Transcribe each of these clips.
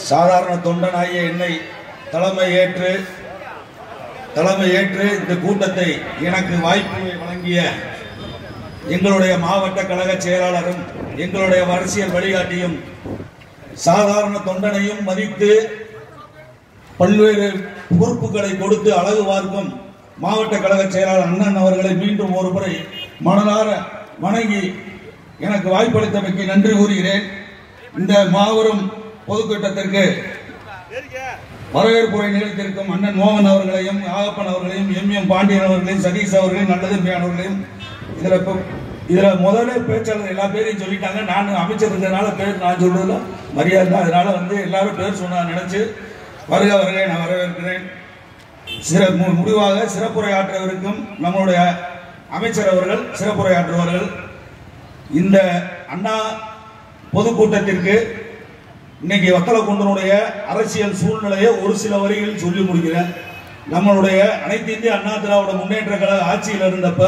சாதாரண தொண்டனாகிய என்னை தலைமை ஏற்று இந்த கூட்டத்தை எனக்கு வாய்ப்பு வழங்கிய எங்களுடைய மாவட்ட கழக செயலாளரும் எங்களுடைய அரசியல் வழிகாட்டியும் சாதாரண தொண்டனையும் மதித்து பல்வேறு பொறுப்புகளை கொடுத்து அழகு பார்க்கும் மாவட்ட கழக செயலாளர் அண்ணன் அவர்களை மீண்டும் ஒரு முறை மனதார வணங்கி எனக்கு வாய்ப்பளித்தமைக்கு நன்றி கூறுகிறேன். இந்த மாபெரும் பொதுக்கூட்டத்திற்கு வரவேற்புரை நிகழ்த்திருக்கும் அண்ணன் மோகன் அவர்களையும் ஆகப்பன் அவர்களையும் எம் பாண்டியன் அவர்களையும் சதீஷ் அவர்களையும் நல்லதம்பியானவர்களையும் இதுல முதல்ல பேச்சாளர் எல்லா பேரையும் சொல்லிட்டாங்க. நான் அமைச்சர் இருந்ததுனால பேர் நான் சொல்றதுல மரியாதை, அதனால எல்லாரும் பேர் சொன்ன நினைச்சு வருக நான் வரவேற்கிறேன். முடிவாக சிறப்புரையாற்றுவதற்கும் நம்மளுடைய அமைச்சர் அவர்கள் சிறப்புரையாற்றுவார்கள். இந்த அண்ணா பொதுக்கூட்டத்திற்கு இன்னைக்கு வத்தலக்குண்டனுடைய அரசியல் சூழ்நிலையை ஒரு சில வரிகளில் சொல்லி முடிக்கிறேன். நம்மளுடைய அனைத்து இந்திய அண்ணா திராவிட முன்னேற்ற கழக ஆட்சியில் இருந்தப்ப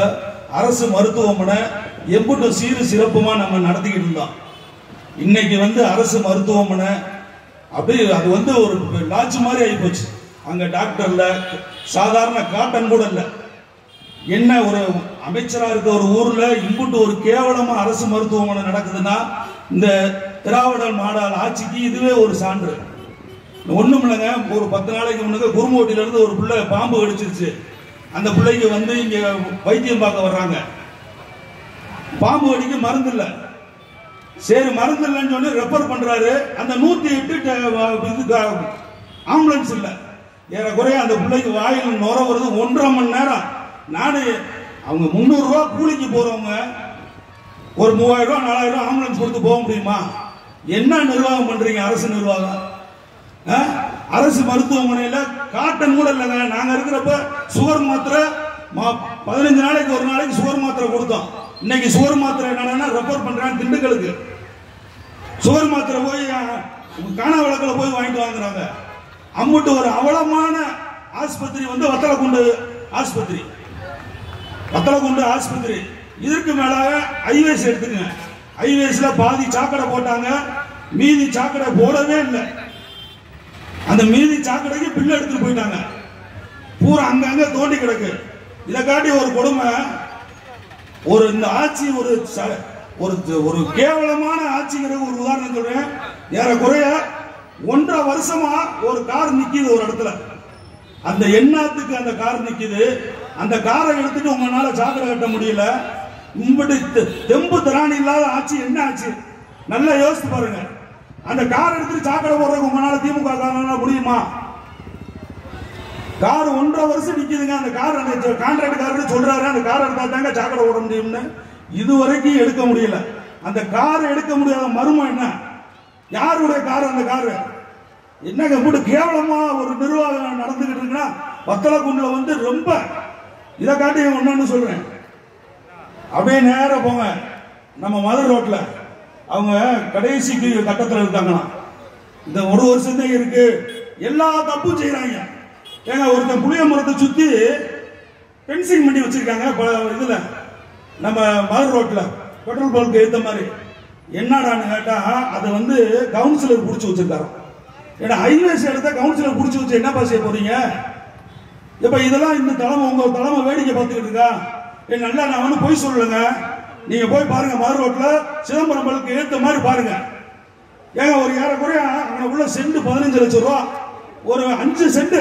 அரசு மருத்துவமனை எம்புட்டு சீரு சிறப்புமா நம்ம நடத்திக்கிட்டு இருந்தோம். இன்னைக்கு அரசு மருத்துவமனை அப்படி அது ஒரு லாட்ஜ் மாதிரி ஆகி போச்சு. அங்க டாக்டர்ல சாதாரண காட்டன் கூட இல்ல. என்ன ஒரு அமைச்சரா இருக்க ஒரு ஊர்ல இம்புட்டு ஒரு கேவலமா அரசு மருத்துவமனை நடக்குதுன்னா இந்த திராவிட மாடல் ஆட்சிக்கு இதுவே ஒரு சான்று. ஒண்ணும் இல்லைங்க, ஒரு 10 நாளைக்கு முன்னாடி குருமோட்டில இருந்து ஒரு பிள்ளை பாம்பு கடிச்சிருச்சு. அந்த பிள்ளைக்கு இங்க வைத்தியம் பார்க்க வர்றாங்க. பாம்பு கடிக்க மருந்து இல்ல. சரி மருந்து இல்லைன்னு சொல்லி ரெஃபர் பண்றாரு. அந்த 108 ஆம்புலன்ஸ் இல்ல. ஏறக்குறைய அந்த பிள்ளைக்கு வாயில் நுர வருது. 1.5 மணி நேரம். நானு அவங்க 300 ரூபா கூலிக்கு போறவங்க ஒரு 3000 ரூபா 4000 ரூபா ஆம்புலன்ஸ் கொடுத்து போக முடியுமா? என்ன நிர்வாகம் பண்றீங்க அரசு நிர்வாகம்? அரசு மருத்துவமனையில காட்டன் கூட இல்லைங்க. நாங்க இருக்கிறப்ப சுகர் மாத்திரை 15 நாளைக்கு ஒரு நாளைக்கு சுகர் மாத்திரை கொடுத்தோம். இன்னைக்கு சுகர் மாத்திரை என்னன்னா ரெஃபர் பண்றாங்க திண்டுக்கலுக்கு. சுகர் மாத்திரை போய் காணவளக்கில் போய் வாங்கிட்டு வாங்குறாங்க. அம்முட்டு ஒரு அவலமான ஆஸ்பத்திரி வத்தலக்குண்டு ஆஸ்பத்திரி. வத்தலக்குண்டு ஆஸ்பத்திரி. இதற்கு மேலாக ஹைவேஸ் எடுத்துங்க. ஹைவேஸ்ல பாதி சாக்கடை போட்டாங்க, மீதி சாக்கடை போடவே இல்லை. அந்த மீதி சாக்கடைக்கு பில்லு எடுத்துட்டு போயிட்டாங்க. பூரா அங்கங்க தோண்டி கிடக்கு. இதை காட்டி ஒரு கொடுமை. இந்த ஆட்சி ஒரு கேவலமான ஆட்சிங்கிற ஒரு உதாரணம் சொல்றேன். ஏறக்குறைய 1.5 வருஷமா ஒரு கார் நிக்குது ஒரு இடத்துல. அந்த எண்ணத்துக்கு அந்த கார் நிக்குது. அந்த காரை எடுத்துட்டு உங்களால சாக்கடை கட்ட முடியல. தெம்பு திராணி இல்லாத ஆட்சி என்ன ஆச்சு? நல்லா யோசித்து பாருங்க. அந்த கார் எடுத்துட்டு சாக்கடை போடுறதுக்கு உங்களால திமுக முடியுமா? கார் 1.5 வருஷம் நிக்குதுங்க. அந்த கார் கான்ட்ராக்ட் சொல்றாரு அந்த கார் எடுத்தா தாங்க சாக்கடை போட முடியும்னு. இதுவரைக்கும் எடுக்க முடியல. அந்த கார் எடுக்க முடியாத மர்மம் என்ன? யாருடைய கார்? அந்த கார் என்னங்க போட்டு கேவலமா ஒரு நிர்வாகம் நடந்துகிட்டு இருக்குன்னா வத்தலக்குண்டுல ரொம்ப இதை காட்டி ஒன்னு சொல்றேன். அப்படியே நேர போங்க நம்ம மதுரை ரோட்ல அவங்க கடைசிக்கு கட்டத்தில் இருக்காங்களாம். இந்த 1 வருஷம் தான் இருக்கு. எல்லா தப்பும் செய்யறாங்க. ஏங்க ஒருத்தன் புளிய மரத்தை சுத்தி பென்சிங் பண்ணி வச்சிருக்காங்க இதுல நம்ம மதுரை ரோட்ல பெட்ரோல் பல்க்கு ஏத்த மாதிரி. என்னடான்னு கேட்டா அது கவுன்சிலர் புடிச்சு வச்சிருக்காரு. ஏன்னா ஹைவேஸ் எடுத்த கவுன்சிலர் புடிச்சு வச்சு என்ன செய்ய போறீங்க? இப்ப இதெல்லாம் இந்த தலைமை உங்க தலைமை வேடிக்கை பார்த்துக்கிட்டு இருக்கா? நல்லா நான் போய் சொல்லுங்க. நீங்க போய் பாருங்க மதுரை ரோட்ல சிதம்பரம் பல்க்கு ஏத்த மாதிரி பாருங்க. ஏங்க ஒரு ஏறக்குறைய உள்ள சென்ட் 15 லட்சம் ரூபா. ஒரு 5 send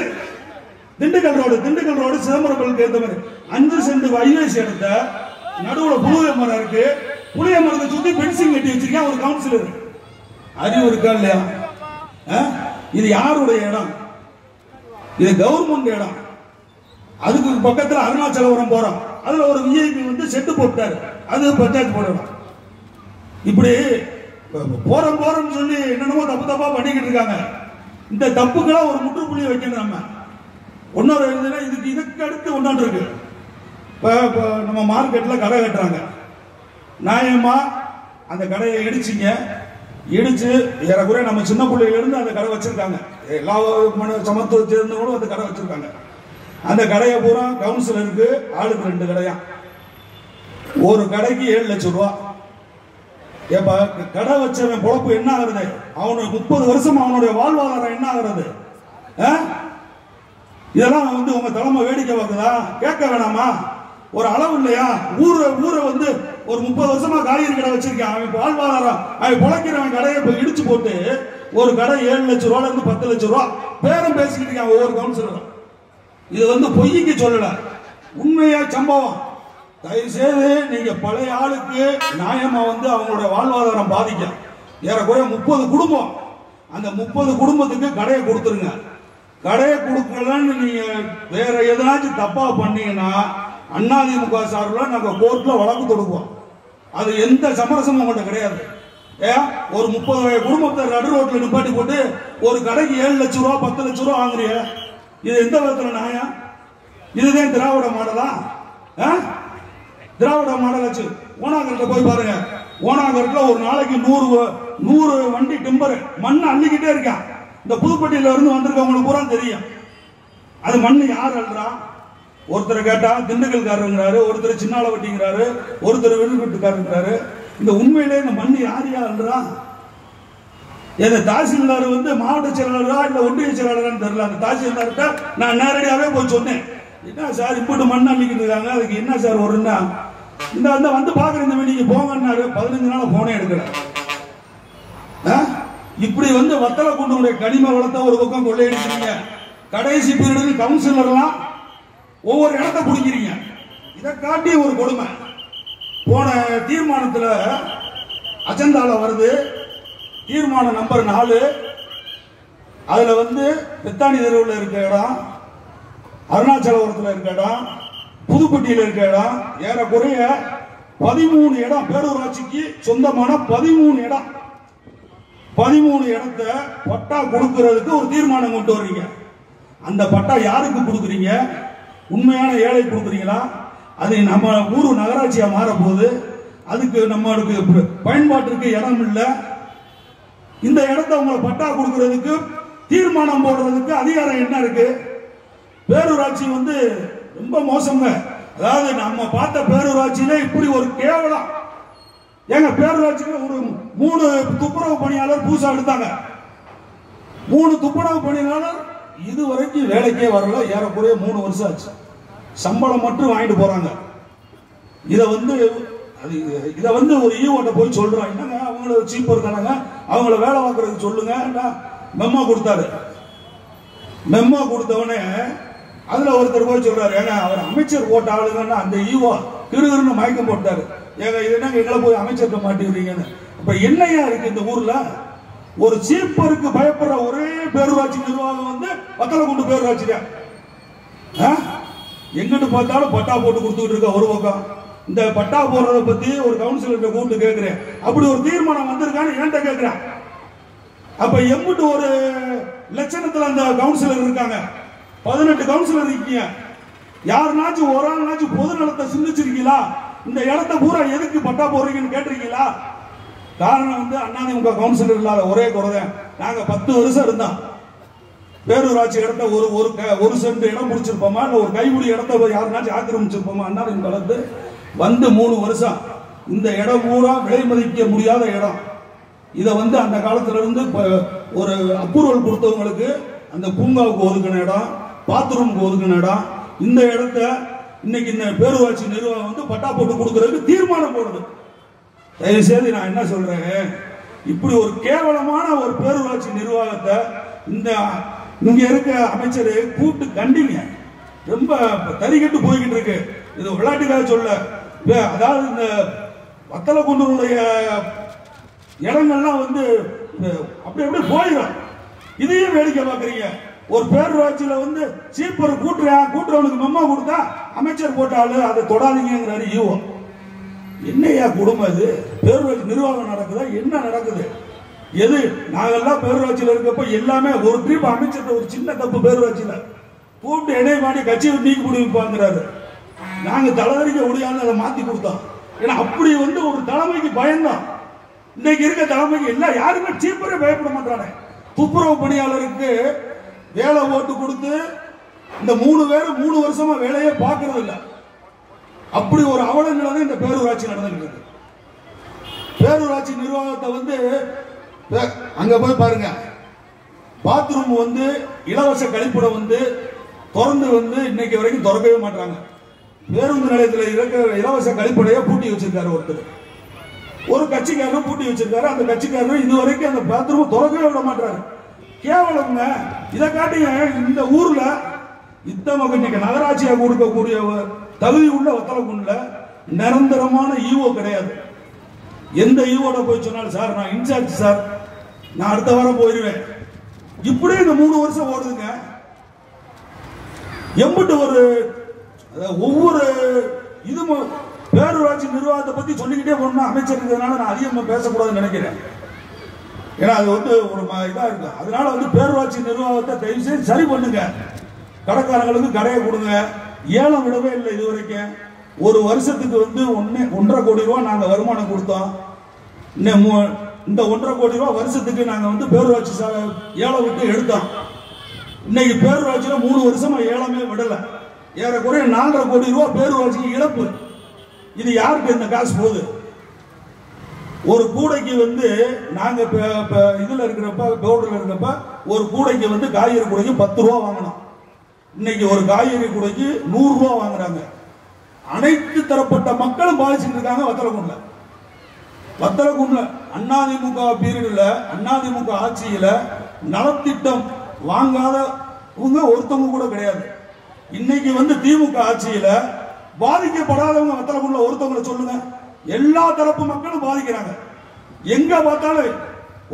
Dindigul road Chidambaram bulk ஏத்த மாதிரி 5 சென்ட் ஹைவேஸ் எடுத்த நடுவுல புளிய மரம் இருக்கு. புளிய மரத்தை சுத்தி பென்சிங் கட்டி வச்சிருக்கேன் ஒரு கவுன்சிலர். அறிவு இருக்கா இல்லையா? இது யாருடைய இடம்? இது கவர்மெண்ட் இடம். அதுக்கு பக்கத்துல அருணாச்சலபுரம் போறோம். அதுல ஒரு விஐபி செட்டு போட்டாரு. அது பஞ்சாயத்து போடணும். இப்படி போறோம்னு சொல்லி என்னென்னமோ தப்பா பண்ணிக்கிட்டு இருக்காங்க. இந்த தப்புக்கெல்லாம் ஒரு முற்றுப்புள்ளி வைக்கணும். நம்ம ஒன்னொரு இதுக்கு அடுத்து ஒன்னொன்று இருக்கு. நம்ம மார்க்கெட்ல கடை கட்டுறாங்க. நியாயமா அந்த கடையை இடிச்சு ஏறக்குறைய நம்ம சின்ன பிள்ளையில இருந்து அந்த கடை வச்சிருக்காங்க. எல்லா சமத்துவ சேர்ந்தவங்களும் அந்த கடை வச்சிருக்காங்க. அந்த கடையை பூரா கவுன்சிலருக்கு ஆளுக்கு 2 கடையா. ஒரு கடைக்கு 7 லட்சம் ரூபா. ஏப்பா கடை வச்சவன் பொழப்பு என்ன ஆகுறது? அவனுக்கு 30 வருஷம் அவனுடைய வாழ்வாதாரம் என்ன ஆகுறது? இதெல்லாம் வந்து உங்க தலைமை வேடிக்கை பார்க்குதா? கேட்க வேணாமா? ஒரு அளவு இல்லையா? ஊரை வந்து ஒரு 30 வருஷமா காய்கறி கடை வச்சிருக்கான். அவன் வாழ்வாதாரம், அவன் பொழைக்கிறவன் கடையை இப்போ இடிச்சு போட்டு ஒரு கடை 7 லட்சம் ரூபாயில இருந்து 10 லட்சம் ரூபா பேரம் பேசிக்கிட்டு இருக்கான் ஒவ்வொரு கவுன்சிலரும். இது வந்து பொய்க்கு சொல்லல, உண்மையா சம்பவம். தயவு செய்து நீங்க பழைய ஆளுக்கு நியாயமா வந்து அவங்களோட வாழ்வாதாரம் பாதிக்கும். ஏறக்குறைய 30 குடும்பம், அந்த 30 குடும்பத்துக்கு கடையை கொடுத்துருங்க. கடையை கொடுக்கலன்னு நீங்க வேற எதனாச்சும் தப்பா பண்ணீங்கன்னா அதிமுக சார்பில் நாங்க கோர்ட்ல வழக்கு தொடுப்போம். அது எந்த சமரசமும் உங்கள்கிட்ட கிடையாது. ஒரு 30 குடும்பத்தை நடு ரோட்ல நிப்பாட்டி போட்டு ஒரு கடைக்கு 7 லட்சம் ரூபா 10 லட்சம் ரூபா வாங்குறீங்க. இது எந்த விதத்துல நியாயம்? இதுதான் திராவிட மாடலா? திராவிட மாடல் வச்சு ஓனாகரத்தை போய் பாருங்க. ஓனாகரத்துல ஒரு நாளைக்கு 100 வண்டி டிம்பர் மண்ணை அள்ளிக்கிட்டே இருக்கான். இந்த புதுப்பட்டியில இருந்து வந்திருக்கவங்களுக்கு பூரா தெரியும். அது மண் யார் அல்றா? ஒருத்தர் கேட்டா திண்டுக்கல்காரங்கிறாரு, ஒருத்தர் சின்னாலவட்டிங்கிறாரு, ஒருத்தர் விழுப்புட்டுக்காரங்கிறாரு. இந்த உண்மையிலே இந்த மண் யார் அல்றா? இந்த தாசில்தார் வந்து மாவட்ட செயலாளரா இல்ல ஒன்றிய செயலாளரான்னு தெரியல. அந்த தாசில்தார்கிட்ட நான் நேரடியாவே போய் சொன்னேன், என்ன சார் இப்படி மண் அள்ளிக்கிட்டு இருக்காங்க, அதுக்கு என்ன சார் வரும்னா, இந்த வந்து பாக்குறேன் நீங்க போங்கன்னாரு. 15 நாள் போனே எடுக்கல. இப்படி வந்து வத்தல குண்டுடைய கனிம வளத்தை ஒரு பக்கம் கொள்ளையடிக்கிறீங்க. கடைசி பீரியட் கவுன்சிலர்லாம் ஒவ்வொரு இடத்தை பிடிக்கிறீங்க. இதை காட்டி ஒரு கொடுமை. போன தீர்மானத்துல அஜெண்டால வருது தீர்மானம் நம்பர் 4. அதுல வந்து பெத்தானி தெருவில் இருக்க இடம், அருணாச்சலபுரத்தில் இருக்க இடம், புதுப்பட்டியில் இருக்க இடம், ஏறக்குறைய 13 இடம் பேரூராட்சிக்கு சொந்தமான 13 இடம். 13 இடத்தை பட்டா கொடுக்கிறதுக்கு ஒரு தீர்மானம் கொண்டு வர்றீங்க. அந்த பட்டா யாருக்கு கொடுக்குறீங்க? உண்மையான ஏழை கொடுக்குறீங்களா? அது நம்ம ஊரு நகராட்சியா மாற போகுது. அதுக்கு நம்மளுக்கு பயன்பாட்டிற்கு இடம் இல்லை. இந்த இடத்தை உங்களை பட்டா கொடுக்கிறதுக்கு தீர்மானம் போடுறதுக்கு அதிகாரம் என்ன இருக்கு? பேரூராட்சி வந்து ரொம்ப மோசங்க. அதாவது நம்ம பார்த்த பேரூராட்சியில இப்படி ஒரு கேவலம். எங்க பேரூராட்சியில ஒரு 3 துப்புரவு பணியாளர் புதுசா எடுத்தாங்க. 3 துப்புரவு பணியாளர் இதுவரைக்கும் வேலைக்கே வரல. ஏறக்குறைய 3 வருஷம் ஆச்சு. சம்பளம் மட்டும் வாங்கிட்டு போறாங்க. இத வந்து ஒரு ஈவோட்ட போய் சொல்றோம், என்னங்க அவங்கள சீப் இருக்காங்க, அவங்கள வேலை பார்க்கறதுக்கு சொல்லுங்க. மெம்மோ கொடுத்தாரு. மெம்மோ கொடுத்தவனே அதுல ஒருத்தர் போய் சொல்றாரு, ஏங்க அவர் அமைச்சர் போட்ட ஆளுங்கன்னா அந்த ஈவோ கிருகிருன்னு மயக்கம் போட்டாரு. ஏங்க இது என்னங்க எங்களை போய் அமைச்சர்கிட்ட மாட்டிடுறீங்கன்னு. இப்ப என்னையா இருக்கு இந்த ஊர்ல? ஒரு சீப்பருக்கு பயப்படுற ஒரே பேரூராட்சி நிர்வாகம் வந்து வத்தலகுண்டு பேரூராட்சி தான். எங்கிட்டு பார்த்தாலும் பட்டா போட்டு கொடுத்துக்கிட்டு இருக்க. ஒரு பக்கம் இந்த பட்டா போடுறத பத்தி ஒரு கவுன்சிலர் கூப்பிட்டு கேட்கிறேன், அப்படி ஒரு தீர்மானம் வந்திருக்கான்னு என்கிட்ட கேட்கிறேன். அப்ப எம்பிட்டு ஒரு லட்சணத்துல அந்த கவுன்சிலர் இருக்காங்க. 18 கவுன்சிலர் இருக்கீங்க. யாருனாச்சும் ஒரு ஆள்னாச்சும் பொது நலத்தை சிந்திச்சிருக்கீங்களா? இந்த இடத்த பூரா எதுக்கு பட்டா போடுறீங்கன்னு கேட்டிருக்கீங்களா? காரணம் வந்து அதிமுக கவுன்சிலர் இல்லாத ஒரே குறைதான். நாங்க 10 வருஷம் இருந்தோம். பேரூராட்சி இடத்த ஒரு சென்ட் இடம் முடிச்சிருப்போமா, இல்ல ஒரு கைமுடி இடத்த யாருனாச்சும் ஆக்கிரமிச்சிருப்போமா? அண்ணாதிமுக கலந்து வந்து 3 வருஷம். இந்த இடம் பூரா விலை மதிக்க முடியாத இடம். இதை வந்து அந்த காலத்துல இருந்து ஒரு அப்ரூவல் கொடுத்தவங்களுக்கு அந்த பூங்காவுக்கு ஒதுக்கின இடம், பாத்ரூமுக்கு ஒதுக்கின இடம். இந்த இடத்த இன்னைக்கு இந்த பேரூராட்சி நிர்வாகம் வந்து பட்டா போட்டு கொடுக்கறதுக்கு தீர்மானம் போடுது. தயவு செய்து நான் என்ன சொல்றேன், இப்படி ஒரு கேவலமான ஒரு பேரூராட்சி நிர்வாகத்தை இந்த இங்க இருக்க அமைச்சர் கூப்பிட்டு கண்டிங்க. ரொம்ப தறிகட்டு போய்கிட்டு இருக்கு. இது விளையாட்டுக்காக சொல்ல. அதாவது இந்த வத்தலகுண்டுடைய இடங்கள்லாம் வந்து அப்படி அப்படியே போயிடும். இதையும் வேடிக்கை பார்க்குறீங்க. ஒரு பேரூராட்சியில வந்து சீப்பர் கூட்டுறவனுக்கு மெம்மோ கொடுத்தா அமைச்சர் போட்டாலும் அதை தொடாதீங்கிறாரு ஈவோ. என்னையா குடும்பம் இது? பேரூராட்சி நிர்வாகம் நடக்குதா? என்ன நடக்குது? எது நாங்கெல்லாம் பேரூராட்சியில் இருக்கப்ப எல்லாமே ஒரு ட்ரிப் அமைச்சர் ஒரு சின்ன தப்பு பேரூராட்சியில கூப்பிட்டு இணைய மாடி கட்சியை நீக்கி முடிவுப்பாங்கிறாரு. நாங்க தலைவரிக்க முடியாது அதை மாத்தி கொடுத்தோம். ஏன்னா அப்படி வந்து ஒரு தலைமைக்கு பயந்தோம். இன்னைக்கு இருக்க தலைமைக்கு எல்லாம் யாருமே சீப்பரே பயப்பட மாட்டாங்க. துப்புரவு பணியாளருக்கு வேலை ஓட்டு கொடுத்து இந்த 3 பேரும் 3 வருஷமா வேலையே பார்க்கறது இல்லை. அப்படி ஒரு அவல நிலை இந்த பேரூராட்சி நடந்துட்டு இருக்கு. பேரூராட்சி நிர்வாகத்தை வந்து அங்க போய் பாருங்க, பாத்ரூம் வந்து இலவச கழிப்பிடம் வந்து திறந்து வந்து இன்னைக்கு வரைக்கும் திறக்கவே மாட்டாங்க. பேருந்து நிலையத்தில் இருக்கிற இலவச கழிப்படையை பூட்டி வச்சிருக்காரு ஒருத்தர், ஒரு கட்சிக்காரரும் பூட்டி வச்சிருக்காரு. அந்த கட்சிக்காரரும் இதுவரைக்கும் அந்த பாத்ரூம் திறக்கவே விட மாட்டாரு. கேவலங்க. இதை காட்டிங்க இந்த ஊர்ல இன்னைக்கு நகராட்சியாக கொடுக்கக்கூடிய தகுதி உள்ள வத்தலக்குண்டுல நிரந்தரமான ஈவோ கிடையாது. எந்த ஈவோட போய் சொன்னாலும் சார் நான் இன்சார்ஜ் சார், நான் அடுத்த வாரம் போயிருவேன். இப்படியே இந்த 3 வருஷம் ஓடுதுங்க. எம்பிட்டு ஒரு ஒவ்வொரு இதுவும் பேரூராட்சி நிர்வாகத்தை பத்தி சொல்லிக்கிட்டே போனா அமைச்சர் இருக்கிறதுனால நான் அதிகமா பேசக்கூடாதுன்னு நினைக்கிறேன். ஏன்னா அது வந்து ஒரு இதா இருக்கு. அதனால வந்து பேரூராட்சி நிர்வாகத்தை தயவு செய்து சரி பண்ணுங்க. கடைக்காரங்களுக்கு கடையை கொடுங்க. ஏலம் விடவே இல்லை இது வரைக்கும். ஒரு வருஷத்துக்கு வந்து 1.5 கோடி ரூபாய் நாங்க வருமானம் கொடுத்தோம். இந்த 1.5 கோடி ரூபாய் வருஷத்துக்கு நாங்க வந்து பேரூராட்சி ஏலம் விட்டு எடுத்தோம். இன்னைக்கு பேரூராட்சியில 3 வருஷமா ஏலமே விடல. ஏறக்குறைய 4.5 கோடி ரூபாய் பேரூராட்சிக்கு இழப்பு. இது யாருக்கு இந்த காசு போகுது? ஒரு கூடைக்கு வந்து நாங்க இதுல இருக்கிறப்ப போர்டுல இருக்கிறப்ப ஒரு கூடைக்கு வந்து காய்கறி கூடைக்கு 10 ரூபா வாங்கணும். இன்னைக்கு ஒரு காய்கறி கூடைக்கு 100 ரூபா வாங்குறாங்க. அனைத்து தரப்பட்ட மக்களும் பாதிச்சுட்டு இருக்காங்க வத்தலக்குண்டுல. வத்தலக்குண்டுல அதிமுக பீரியட்ல அதிமுக ஆட்சியில நலத்திட்டம் வாங்காதவங்க ஒருத்தவங்க கூட கிடையாது. இன்னைக்கு வந்து திமுக ஆட்சியில பாதிக்கப்படாதவங்க வத்தலக்குண்டுல ஒருத்தவங்களை சொல்லுங்க. எல்லா தரப்பு மக்களும் பாதிக்கிறாங்க. எங்க பார்த்தாலும்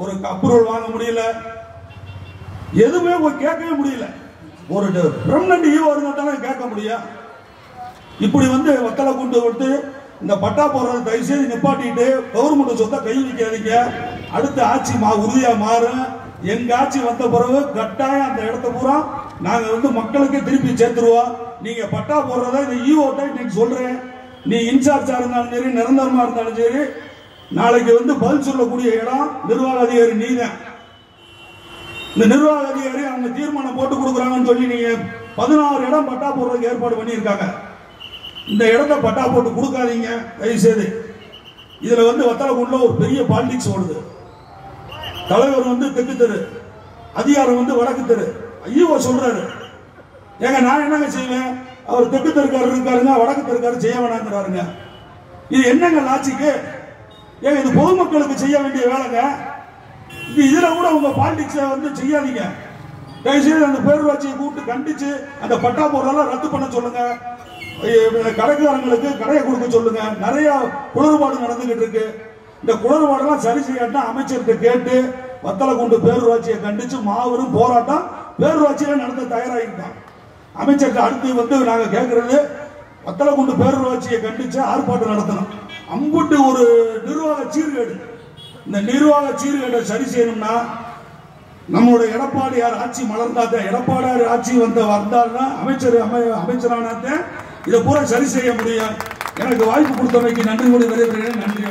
ஒரு அப்ரூவல் வாங்க முடியல, எதுவுமே கேட்கவே முடியல. ஒரு பெர்மனன்ட் ஈவோ இருந்தாலும் கேட்க முடியும். இப்படி வந்து வத்தலக்குண்டு வந்து இந்த பட்டா போடுறத தயவு செய்து நிப்பாட்டிட்டு கவர்மெண்ட் சொத்தை கை வைக்காதீங்க. அடுத்த ஆட்சி உறுதியா மாறும். எங்க ஆட்சி வந்த பிறகு கட்டாயம் அந்த இடத்த பூரா நாங்க வந்து மக்களுக்கு திருப்பி சேர்த்துருவோம். நீங்க பட்டா போடுறத இந்த ஈவோட்ட இன்னைக்கு சொல்றேன். நீ இன்சார்ஜா இருந்தாலும் சரி, நிரந்தரமா இருந்தாலும் சரி, நாளைக்கு வந்து பதில் சொல்லக்கூடிய இடம் நிர்வாக அதிகாரி நீதான். இந்த நிர்வாக அதிகாரி அவங்க தீர்மானம் போட்டு கொடுக்குறாங்கன்னு சொல்லி நீங்க 16 இடம் பட்டா போடுறதுக்கு ஏற்பாடு பண்ணியிருக்காங்க. இந்த இடத்த பட்டா போட்டு கொடுக்காதீங்க தயவு செய்து. இதுல வந்து வத்தலக்குண்டுல ஒரு பெரிய பாலிடிக்ஸ் ஓடுது. தலைவர் வந்து தெற்கு தெரு, அதிகாரம் வந்து வடக்கு தெரு. ஐயோ சொல்றாரு, ஏங்க நான் என்னங்க செய்வேன்? அவர் தெற்கு தெருக்காரர் இருக்காருங்க, வடக்கு தெருக்காரர் செய்ய வேணாங்கிறாருங்க. இது என்னங்க லாட்சிக்கு? ஏங்க இது பொதுமக்களுக்கு செய்ய வேண்டிய வேலைங்க. இதுல கூட உங்க பாலிடிக்ஸை வந்து செய்யாதீங்க தயவுசெய்து. அந்த பேரூராட்சியை கூப்பிட்டு கண்டிச்சு அந்த பட்டா போடுறதெல்லாம் ரத்து பண்ண சொல்லுங்க. கடைக்காரங்களுக்கு கடையை கொடுக்க சொல்லுங்க. நிறைய குளறுபாடு நடந்துகிட்டு இருக்கு. இந்த குளறுபாடெல்லாம் சரி செய்யாட்டா அமைச்சர்கிட்ட கேட்டு வத்தலக்குண்டு பேரூராட்சியை கண்டிச்சு மாபெரும் போராட்டம் பேரூராட்சியில நடத்த தயாராகிட்டான். அமைச்சர்கிட்ட அடுத்து வந்து நாங்க கேட்கறது வத்தலக்குண்டு பேரூராட்சியை கண்டிச்சு ஆர்ப்பாட்டம் நடத்தணும். அம்புட்டு ஒரு நிர்வாக சீர்கேடு. இந்த நிர்வாக சீர்கேட்டை சரி செய்யணும்னா நம்மளுடைய எடப்பாடியார் ஆட்சி மலர்ந்தாத்தான், எடப்பாடியார் ஆட்சி வந்தாருன்னா அமைச்சரானாத்தான் இதை பூரா சரி செய்ய முடியும். எனக்கு வாய்ப்பு கொடுத்தமைக்கு நன்றி கூறி விடைபெறுகிறேன். நன்றி.